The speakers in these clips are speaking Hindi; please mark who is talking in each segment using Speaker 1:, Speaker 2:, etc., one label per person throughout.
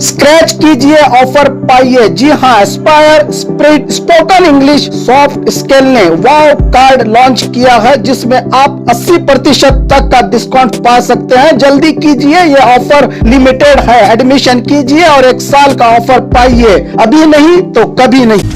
Speaker 1: स्क्रैच कीजिए, ऑफर पाइए। जी हाँ, Aspire spoken English soft skill ने वाव कार्ड लॉन्च किया है, जिसमें आप 80% तक का डिस्काउंट पा सकते हैं। जल्दी कीजिए, ये ऑफर लिमिटेड है। एडमिशन कीजिए और 1 साल का ऑफर पाइए। अभी नहीं तो कभी नहीं।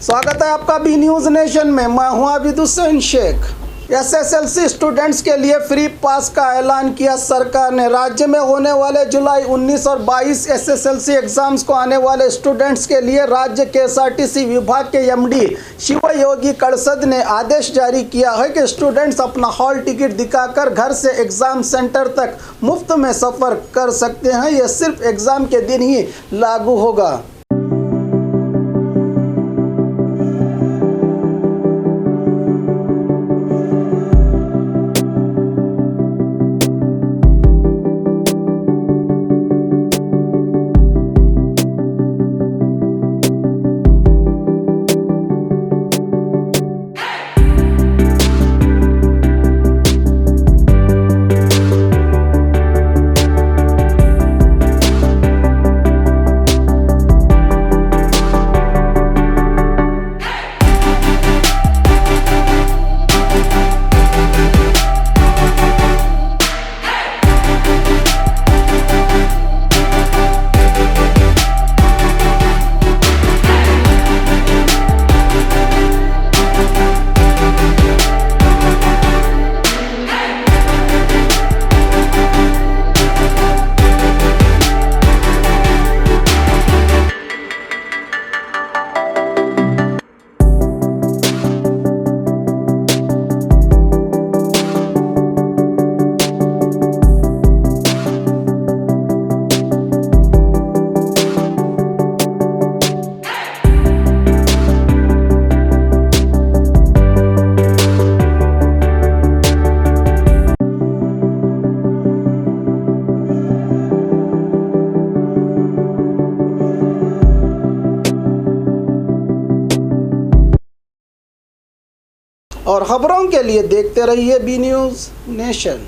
Speaker 1: स्वागत है आपका बी न्यूज नेशन में। मैं हूं आबिद हुसैन शेख। एसएसएलसी स्टूडेंट्स के लिए फ्री पास का ऐलान किया सरकार ने। राज्य में होने वाले जुलाई 19 और 22 एसएसएलसी एग्जाम्स को आने वाले स्टूडेंट्स के लिए राज्य के एसआरटीसी विभाग के एमडी शिवयोगी कड़सद ने आदेश जारी किया है कि स्टूडेंट्स अपना हॉल टिकट दिखाकर घर से एग्जाम सेंटर तक मुफ्त में सफ़र कर सकते हैं। यह सिर्फ एग्जाम के दिन ही लागू होगा। और खबरों के लिए देखते रहिए बी न्यूज नेशन।